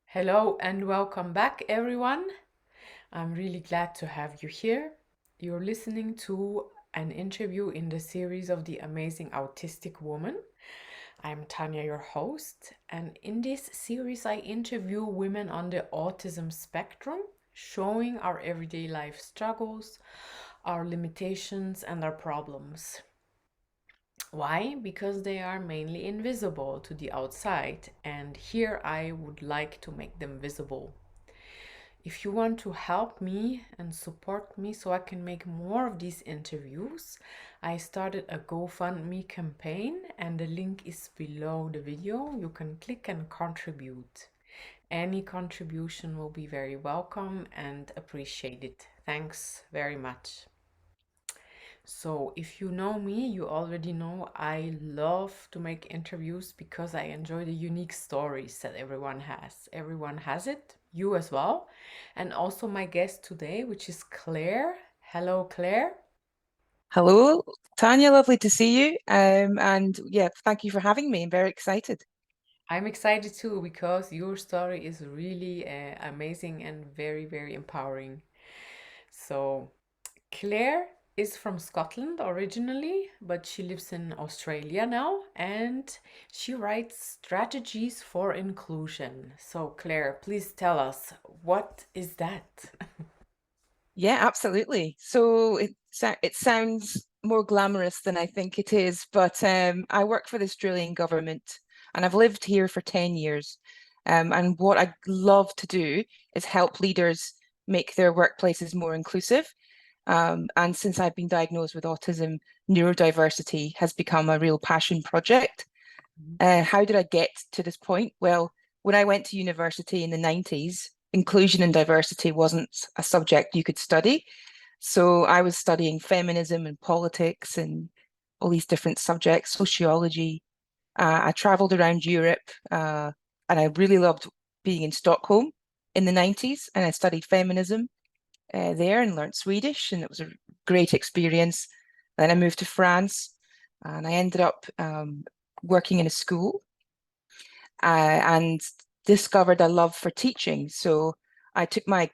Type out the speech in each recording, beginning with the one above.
Hello and welcome back, everyone. I'm really glad to have you here. You're listening to an interview in the series of The Amazing Autistic Woman. I'm Tanya, your host, and in this series, I interview women on the autism spectrum, showing our everyday life struggles, our limitations, and our problems. Why? Because they are mainly invisible to the outside, and here I would like to make them visible. If you want to help me and support me so I can make more of these interviews, I started a GoFundMe campaign and the link is below the video. You can click and contribute. Any contribution will be very welcome and appreciated. Thanks very much. So, if you know me, you already know I love to make interviews because I enjoy the unique stories that everyone has. Everyone has it, you as well. And also my guest today, which is Claire. Hello, Claire. Hello, Tanya, lovely to see you. And yeah, thank you for having me. I'm very excited. I'm excited too because your story is really amazing and very, very empowering. So, Claire is from Scotland originally, but she lives in Australia now and she writes strategies for inclusion. So, Claire, please tell us, what is that? Yeah, absolutely. So it sounds more glamorous than I think it is, but I work for the Australian government and I've lived here for 10 years. And what I love to do is help leaders make their workplaces more inclusive. And since I've been diagnosed with autism, neurodiversity has become a real passion project. How did I get to this point? Well, when I went to university in the 90s, inclusion and diversity wasn't a subject you could study. So I was studying feminism and politics and all these different subjects, sociology. I traveled around Europe and I really loved being in Stockholm in the 90s. And I studied feminism there and learned Swedish, and it was a great experience. Then I moved to France and I ended up working in a school and discovered a love for teaching. So I took my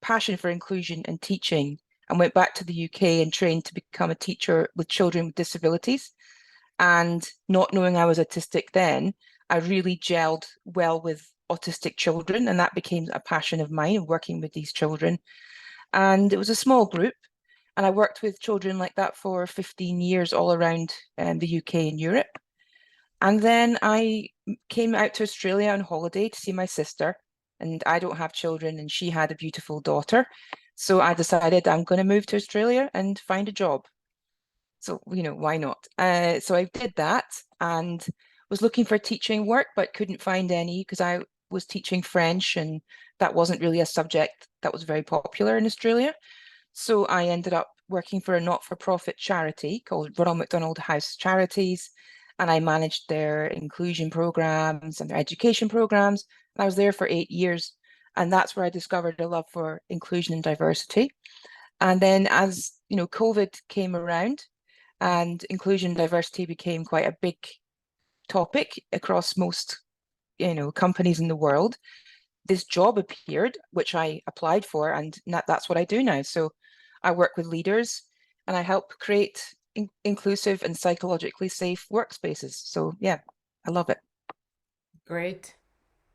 passion for inclusion and teaching and went back to the UK and trained to become a teacher with children with disabilities. And not knowing I was autistic then, I really gelled well with autistic children, and that became a passion of mine, working with these children. And it was a small group, and I worked with children like that for 15 years all around the UK and Europe. And then I came out to Australia on holiday to see my sister, and I don't have children, and she had a beautiful daughter. So I decided I'm going to move to Australia and find a job. So, why not? So I did that and was looking for teaching work, but couldn't find any because I was teaching French, and that wasn't really a subject that was very popular in Australia. So I ended up working for a not-for-profit charity called Ronald McDonald House Charities, and I managed their inclusion programs and their education programs. And I was there for 8 years, and that's where I discovered a love for inclusion and diversity. And then as COVID came around and inclusion and diversity became quite a big topic across most, companies in the world, this job appeared, which I applied for, and that's what I do now. So I work with leaders and I help create inclusive and psychologically safe workspaces. So yeah, I love it. Great.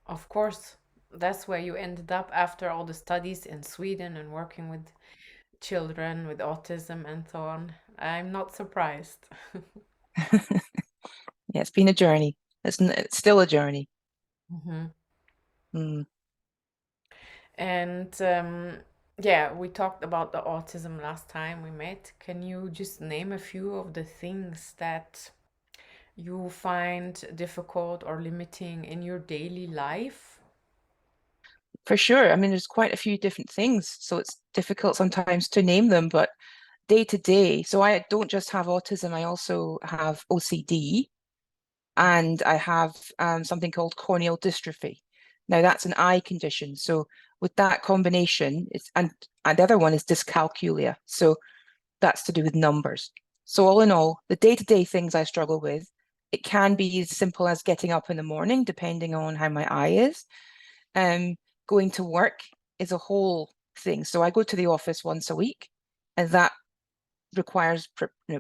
Of course, that's where you ended up after all the studies in Sweden and working with children with autism and so on. I'm not surprised. Yeah, it's been a journey. It's still a journey. Mhm. Mm. And yeah, we talked about the autism last time we met. Can you just name a few of the things that you find difficult or limiting in your daily life? For sure. I mean, there's quite a few different things, so it's difficult sometimes to name them, but day to day. So I don't just have autism, I also have OCD, and I have something called corneal dystrophy. Now that's an eye condition. So with that combination, and the other one is dyscalculia. So that's to do with numbers. So all in all, the day-to-day things I struggle with, it can be as simple as getting up in the morning, depending on how my eye is. Um, Going to work is a whole thing. So I go to the office once a week, and that requires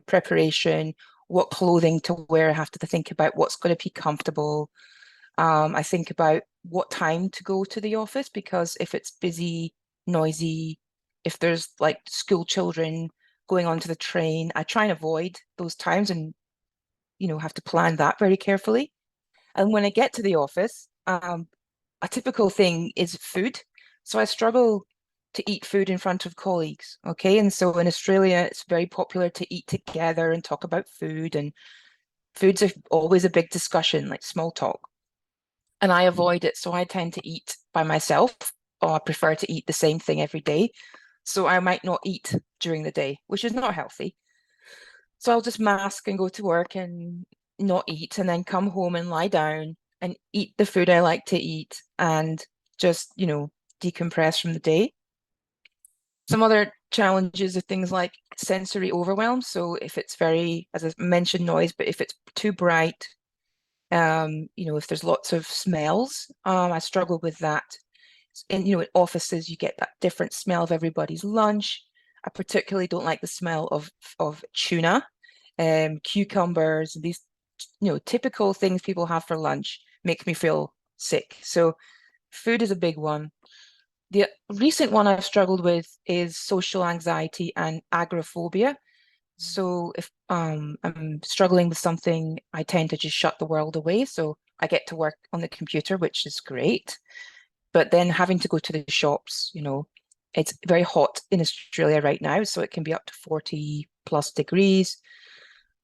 preparation, what clothing to wear. I have to think about what's going to be comfortable. I think about what time to go to the office because if it's busy, noisy, if there's like school children going onto the train, I try and avoid those times and, have to plan that very carefully. And when I get to the office, a typical thing is food. So I struggle to eat food in front of colleagues. Okay. And so in Australia, it's very popular to eat together and talk about food. And food's always a big discussion, like small talk. And I avoid it. So I tend to eat by myself, or I prefer to eat the same thing every day. So I might not eat during the day, which is not healthy. So I'll just mask and go to work and not eat, and then come home and lie down and eat the food I like to eat and just, decompress from the day. Some other challenges are things like sensory overwhelm. So if it's very, as I mentioned, noise, but if it's too bright, if there's lots of smells, I struggle with that. And in offices, you get that different smell of everybody's lunch. I particularly don't like the smell of tuna, cucumbers, these typical things people have for lunch make me feel sick. So food is a big one. The recent one I've struggled with is social anxiety and agoraphobia. So if I'm struggling with something, I tend to just shut the world away. So I get to work on the computer, which is great. But then having to go to the shops, it's very hot in Australia right now, so it can be up to 40 plus degrees.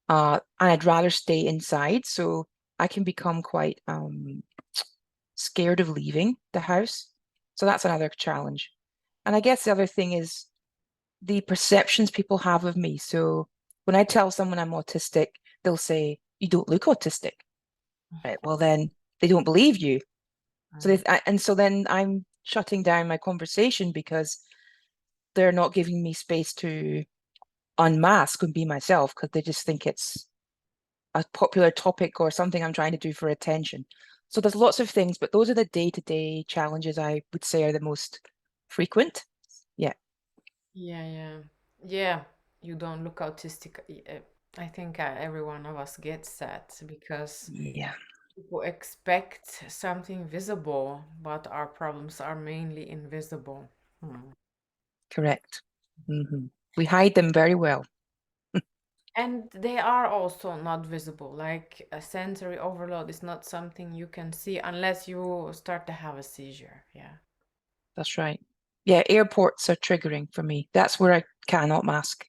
And I'd rather stay inside, so I can become quite scared of leaving the house. So that's another challenge. And I guess the other thing is the perceptions people have of me. So when I tell someone I'm autistic, they'll say, "You don't look autistic." Right. Well, then they don't believe you. So and so then I'm shutting down my conversation because they're not giving me space to unmask and be myself because they just think it's a popular topic or something I'm trying to do for attention. So there's lots of things, but those are the day-to-day challenges I would say are the most frequent. Yeah. Yeah, yeah. Yeah, you don't look autistic. I think every one of us gets that because Yeah, people expect something visible, but our problems are mainly invisible. Hmm. correct. We hide them very well. And they are also not visible. Like a sensory overload is not something you can see unless you start to have a seizure. Yeah. That's right. Yeah, airports are triggering for me. That's where I cannot mask,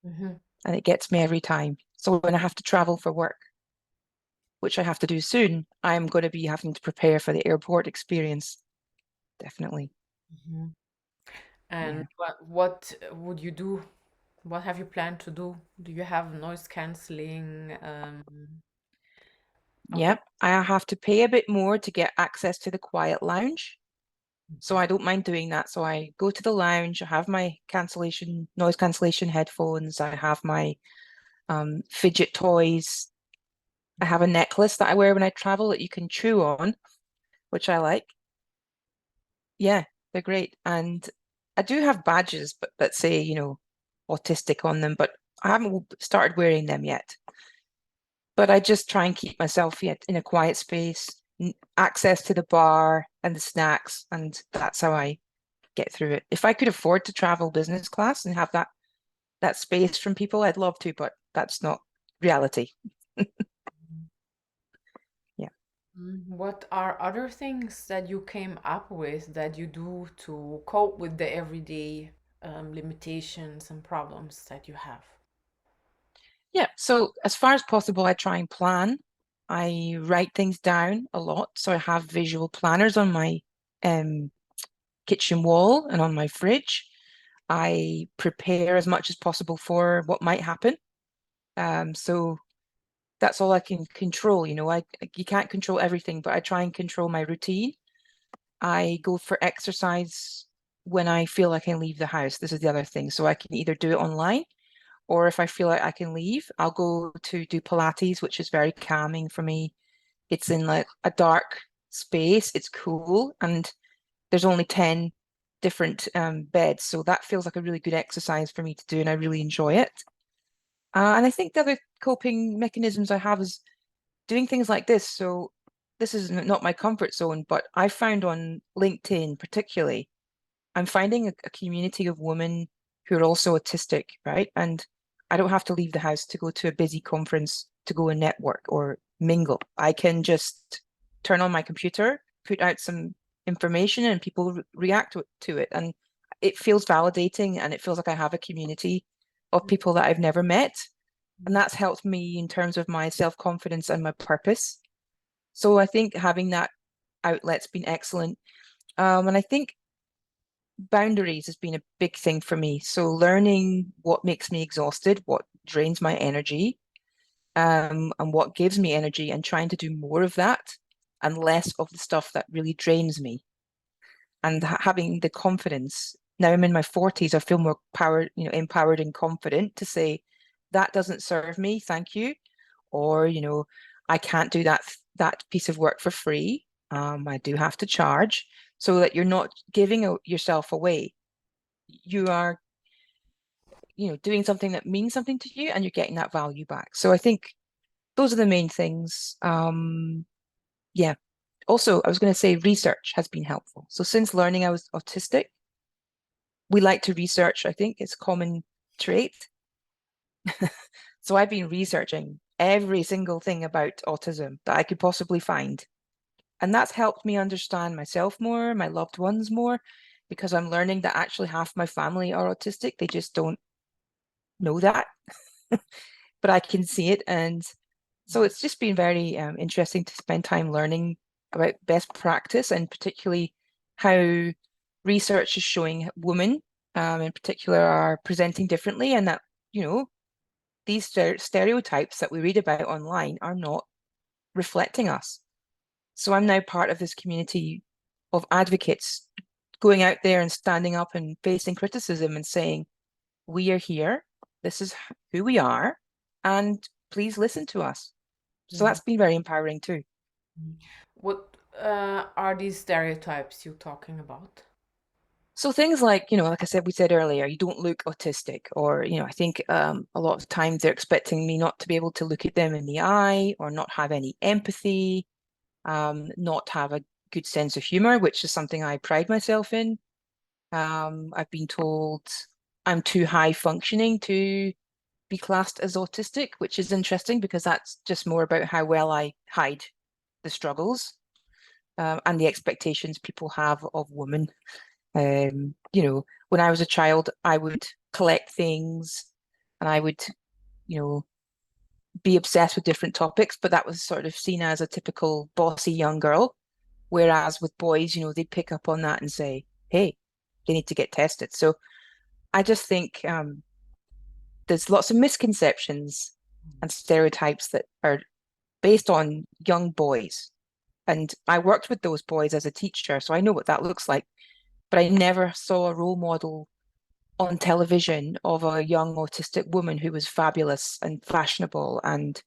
Hmm. and it gets me every time. So when I have to travel for work, which I have to do soon, I'm going to be having to prepare for the airport experience. Definitely. Hmm. And Yeah. what would you do? What have you planned to do? Do you have noise canceling? Okay. Yep. I have to pay a bit more to get access to the quiet lounge. So I don't mind doing that. So I go to the lounge, I have my noise cancellation headphones, I have my fidget toys. I have a necklace that I wear when I travel that you can chew on, which I like. Yeah, they're great. And I do have badges, but that say, autistic on them, but I haven't started wearing them yet. But I just try and keep myself yet in a quiet space, access to the bar and the snacks, and that's how I get through it. If I could afford to travel business class and have that space from people, I'd love to, but that's not reality. Yeah. What are other things that you came up with that you do to cope with the everyday limitations and problems that you have? Yeah. So as far as possible, I try and plan. I write things down a lot. So I have visual planners on my um, kitchen wall and on my fridge. I prepare as much as possible for what might happen. So that's all I can control. You can't control everything, but I try and control my routine. I go for exercise when I feel I can leave the house. This is the other thing. So I can either do it online, or if I feel like I can leave, I'll go to do Pilates, which is very calming for me. It's in like a dark space, it's cool, and there's only 10 different beds. So that feels like a really good exercise for me to do, and I really enjoy it. And I think the other coping mechanisms I have is doing things like this. So this is not my comfort zone, but I found on LinkedIn particularly, I'm finding a community of women who are also autistic, right? And I don't have to leave the house to go to a busy conference to go and network or mingle. I can just turn on my computer, put out some information, and people react to it. And it feels validating, and it feels like I have a community of people that I've never met. And that's helped me in terms of my self-confidence and my purpose. So I think having that outlet's been excellent. And I think boundaries has been a big thing for me. So learning what makes me exhausted, what drains my energy, and what gives me energy, and trying to do more of that and less of the stuff that really drains me. And having the confidence. Now I'm in my 40s, I feel more powered, empowered and confident to say, that doesn't serve me, thank you. Or, I can't do that piece of work for free. I do have to charge, so that you're not giving yourself away. You are, doing something that means something to you, and you're getting that value back. So I think those are the main things. Yeah. Also, I was going to say research has been helpful. So since learning I was autistic, we like to research. I think it's a common trait. So I've been researching every single thing about autism that I could possibly find. And that's helped me understand myself more, my loved ones more, because I'm learning that actually half my family are autistic. They just don't know that, but I can see it. And so it's just been very interesting to spend time learning about best practice, and particularly how research is showing women in particular are presenting differently, and that, these stereotypes that we read about online are not reflecting us. So I'm now part of this community of advocates going out there and standing up and facing criticism and saying, we are here, this is who we are, and please listen to us. So Yeah. that's been very empowering too. What are these stereotypes you're talking about? So things like, like I said, we said earlier, you don't look autistic, or, I think a lot of times they're expecting me not to be able to look at them in the eye, or not have any empathy, not have a good sense of humor, which is something I pride myself in. I've been told I'm too high functioning to be classed as autistic, which is interesting because that's just more about how well I hide the struggles, and the expectations people have of women. When I was a child, I would collect things, and I would, you know, be obsessed with different topics, but that was sort of seen as a typical bossy young girl. Whereas with boys, they'd pick up on that and say, hey, they need to get tested. So I just think there's lots of misconceptions and stereotypes that are based on young boys. And I worked with those boys as a teacher, so I know what that looks like. But I never saw a role model on television of a young autistic woman who was fabulous and fashionable, and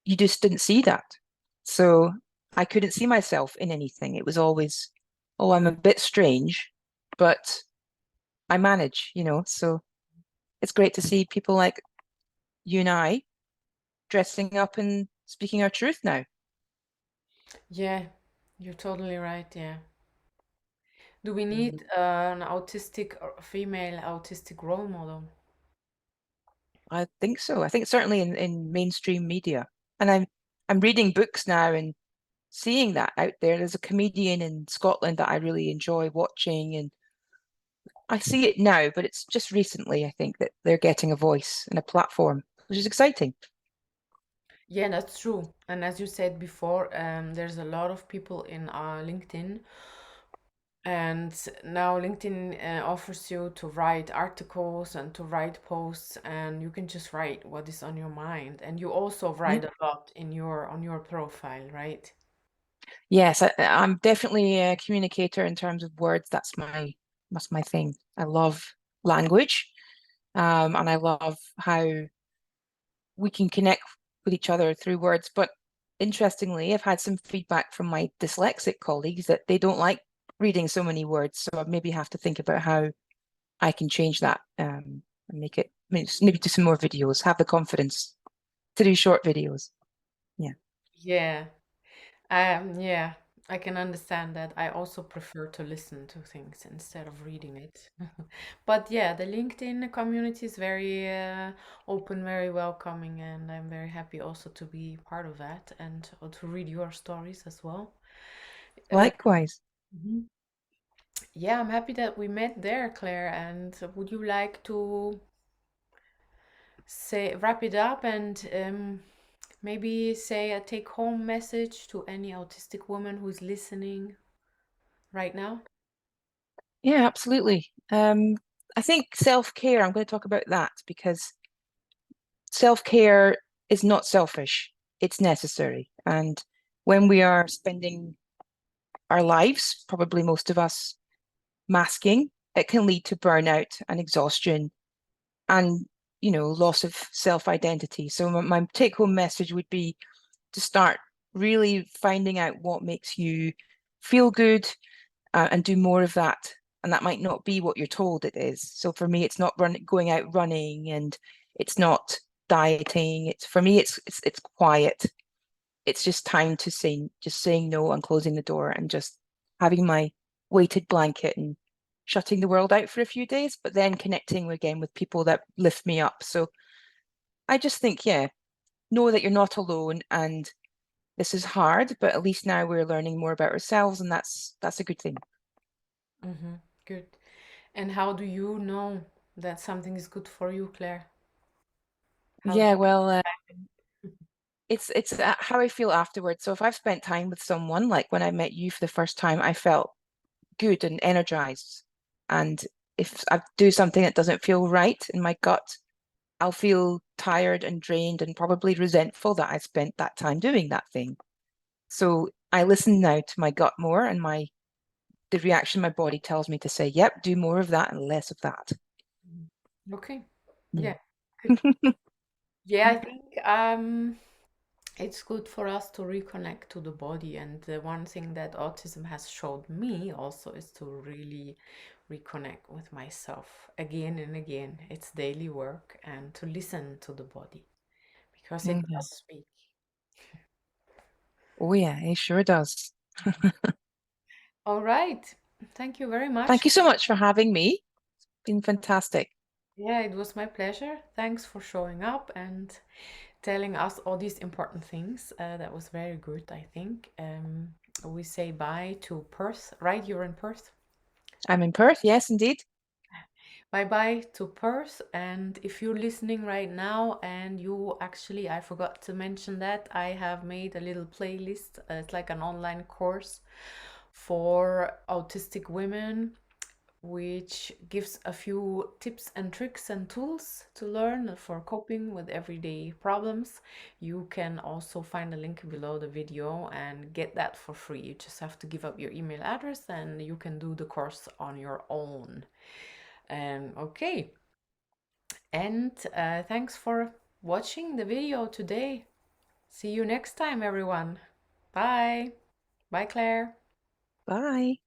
you just didn't see that. So I couldn't see myself in anything. It was always, oh, I'm a bit strange, but I manage, So it's great to see people like you and I dressing up and speaking our truth now. Yeah, you're totally right. Yeah. Do we Mhm. need an autistic or female autistic role model? I think so. I think certainly in mainstream media. And I'm reading books now and seeing that out there. There's a comedian in Scotland that I really enjoy watching, and I see it now, but it's just recently, I think, that they're getting a voice and a platform, which is exciting. Yeah, that's true. And as you said before, there's a lot of people in LinkedIn, and now LinkedIn offers you to write articles and to write posts, and you can just write what is on your mind. And you also Yeah. write a lot in your on your profile, right? Yes, I'm definitely a communicator in terms of words. That's my thing. I love language, and I love how we can connect with each other through words. But interestingly, I've had some feedback from my dyslexic colleagues that they don't like reading so many words. So I maybe have to think about how I can change that and make it maybe do some more videos, have the confidence to do short videos. Yeah. Yeah. Yeah, I can understand that. I also prefer to listen to things instead of reading it. But yeah, the LinkedIn community is very open, very welcoming, and I'm very happy also to be part of that and to read your stories as well. Uh, Likewise. mhm. Yeah, I'm happy that we met there, Claire. And would you like to say wrap it up and maybe say a take-home message to any autistic woman who's listening right now? Yeah, absolutely. I think self-care, I'm going to talk about that because self-care is not selfish, it's necessary. And when we are spending our lives, probably most of us, masking, it can lead to burnout and exhaustion and, loss of self-identity. So my take-home message would be to start really finding out what makes you feel good and do more of that. And that might not be what you're told it is. So for me, it's not going out running, and it's not dieting. It's for me, it's quiet. It's just time to saying no and closing the door and just having my weighted blanket and shutting the world out for a few days, but then connecting again with people that lift me up. So I just think, yeah, know that you're not alone, and this is hard, but at least now we're learning more about ourselves, and that's a good thing. Mm-hmm. Good. And how do you know that something is good for you, Claire? How do Yeah, you well, decide? it's how I feel afterwards. So if I've spent time with someone, like when I met you for the first time, I felt good and energized. And if I do something that doesn't feel right in my gut, I'll feel tired and drained and probably resentful that I spent that time doing that thing. So I listen now to my gut more, and my the reaction my body tells me to say, yep, do more of that and less of that. Mhm. Okay. Yeah. Yeah. Good. Yeah, I think it's good for us to reconnect to the body. And the one thing that autism has showed me also is to really reconnect with myself again and again. It's daily work and to listen to the body because it Mhm. does speak. Oh yeah, it sure does. All right. Thank you very much. Thank you so much for having me. It's been fantastic. Yeah, it was my pleasure. Thanks for showing up and telling us all these important things. That was very good, I think. We say bye to Perth, right? You're in Perth. I'm in Perth, yes, indeed. Bye bye to Perth. And if you're listening right now and you actually, I forgot to mention that, I have made a little playlist. It's like an online course for autistic women which gives a few tips and tricks and tools to learn for coping with everyday problems. You can also find a link below the video and get that for free. You just have to give up your email address and you can do the course on your own. Okay, and thanks for watching the video today. See you next time, everyone. Bye. Bye, Claire. Bye.